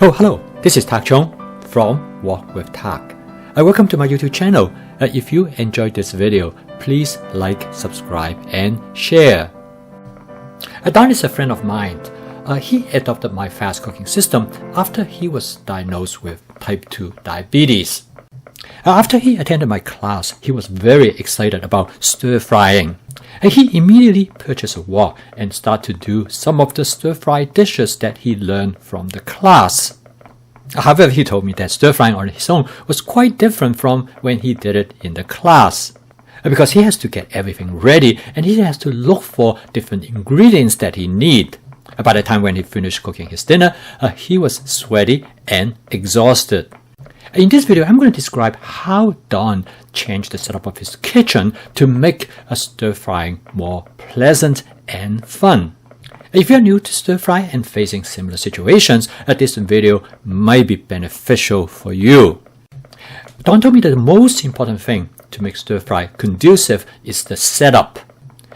Oh, hello, this is Tak Chong from Walk with Tak. Welcome to my YouTube channel. If you enjoyed this video, please like, subscribe, and share. Don is a friend of mine. He adopted my fast cooking system after he was diagnosed with type 2 diabetes. After he attended my class, he was very excited about stir-frying. He immediately purchased a wok and started to do some of the stir-fry dishes that he learned from the class. However, he told me that stir-frying on his own was quite different from when he did it in the class, because he has to get everything ready and he has to look for different ingredients that he needs. By the time when he finished cooking his dinner, he was sweaty and exhausted. In this video, I'm going to describe how Don changed the setup of his kitchen to make stir-frying more pleasant and fun. If you're new to stir-fry and facing similar situations, this video might be beneficial for you. Don told me that the most important thing to make stir-fry conducive is the setup.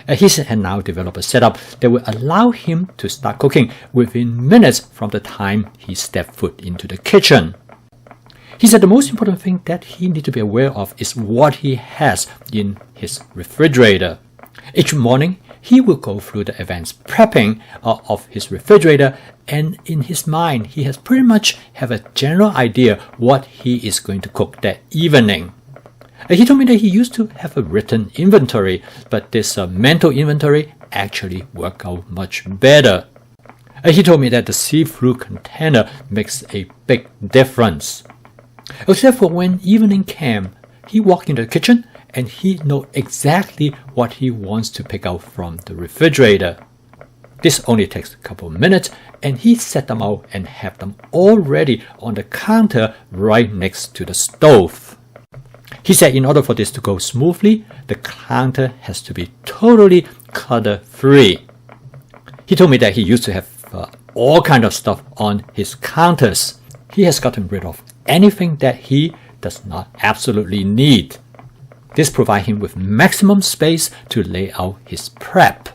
He had now developed a setup that will allow him to start cooking within minutes from the time he stepped foot into the kitchen. He said the most important thing that he needs to be aware of is what he has in his refrigerator. Each morning, he will go through the advanced prepping of his refrigerator, and in his mind, he has pretty much have a general idea what he is going to cook that evening. He told me that he used to have a written inventory, but this mental inventory actually worked out much better. He told me that the see-through container makes a big difference. Except for when evening came, he walked into the kitchen and he knew exactly what he wants to pick out from the refrigerator. This only takes a couple of minutes and he set them out and have them all ready on the counter right next to the stove. He said in order for this to go smoothly, the counter has to be totally clutter-free. He told me that he used to have all kinds of stuff on his counters. He has gotten rid of anything that he does not absolutely need. This provides him with maximum space to lay out his prep.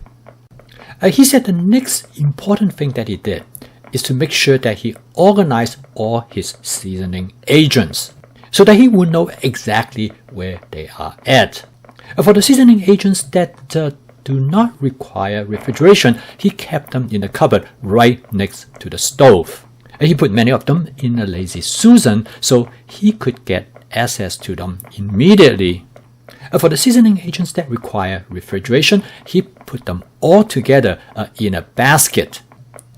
He said the next important thing that he did is to make sure that he organized all his seasoning agents so that he would know exactly where they are at. For the seasoning agents that do not require refrigeration, he kept them in the cupboard right next to the stove. He put many of them in a Lazy Susan so he could get access to them immediately. For the seasoning agents that require refrigeration, he put them all together in a basket.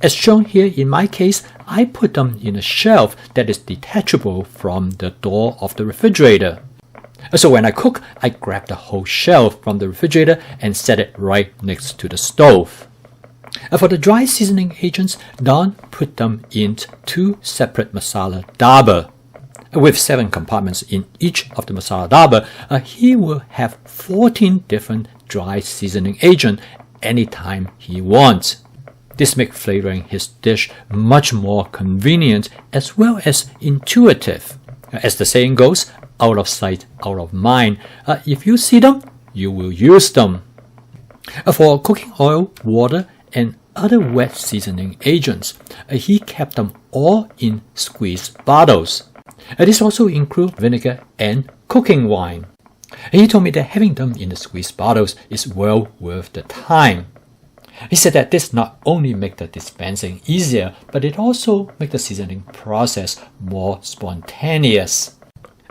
As shown here in my case, I put them in a shelf that is detachable from the door of the refrigerator. So when I cook, I grab the whole shelf from the refrigerator and set it right next to the stove. For the dry seasoning agents, Don put them in 2 separate masala dabba. With 7 compartments in each of the masala dabba, he will have 14 different dry seasoning agents anytime he wants. This makes flavoring his dish much more convenient as well as intuitive. As the saying goes, out of sight, out of mind. If you see them, you will use them. For cooking oil, water, and other wet seasoning agents, he kept them all in squeezed bottles. This also includes vinegar and cooking wine. He told me that having them in the squeezed bottles is well worth the time. He said that this not only makes the dispensing easier, but it also makes the seasoning process more spontaneous.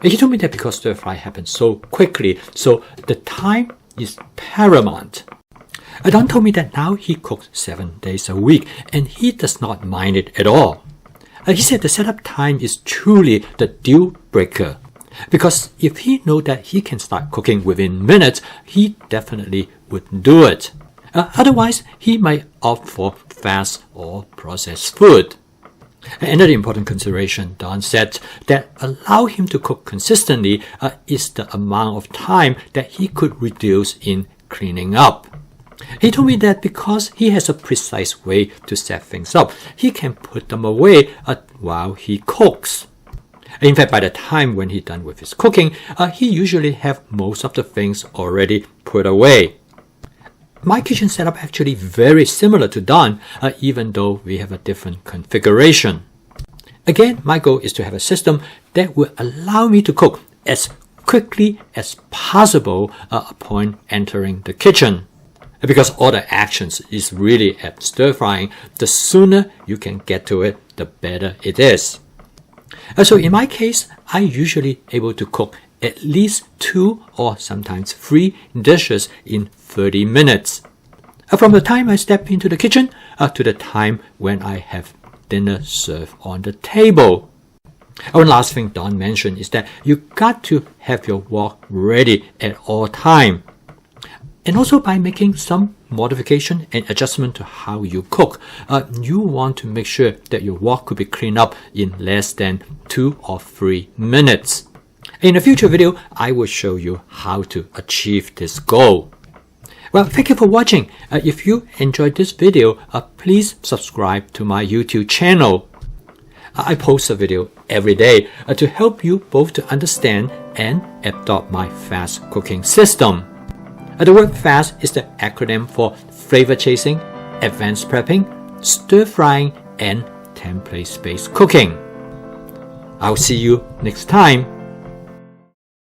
He told me that because stir-fry happens so quickly, so the time is paramount. Don told me that now he cooks 7 days a week and he does not mind it at all. He said the setup time is truly the deal breaker because if he knows that he can start cooking within minutes, he definitely would do it. Otherwise, he might opt for fast or processed food. Another important consideration, Don said, that allow him to cook consistently is the amount of time that he could reduce in cleaning up. He told me that because he has a precise way to set things up, he can put them away while he cooks. In fact, by the time when he's done with his cooking, he usually have most of the things already put away. My kitchen setup actually very similar to Don, even though we have a different configuration. Again, my goal is to have a system that will allow me to cook as quickly as possible upon entering the kitchen. Because all the actions is really at stir frying, the sooner you can get to it, the better it is. So in my case, I usually able to cook at least 2 or sometimes 3 dishes in 30 minutes. From the time I step into the kitchen to the time when I have dinner served on the table. One last thing Don mentioned is that you got to have your wok ready at all time. And also by making some modification and adjustment to how you cook, you want to make sure that your wok could be cleaned up in less than 2 or 3 minutes. In a future video, I will show you how to achieve this goal. Well, thank you for watching. If you enjoyed this video, please subscribe to my YouTube channel. I post a video every day to help you both to understand and adopt my fast cooking system. The word FAST is the acronym for flavor chasing, advanced prepping, stir frying, and template-based cooking. I'll see you next time.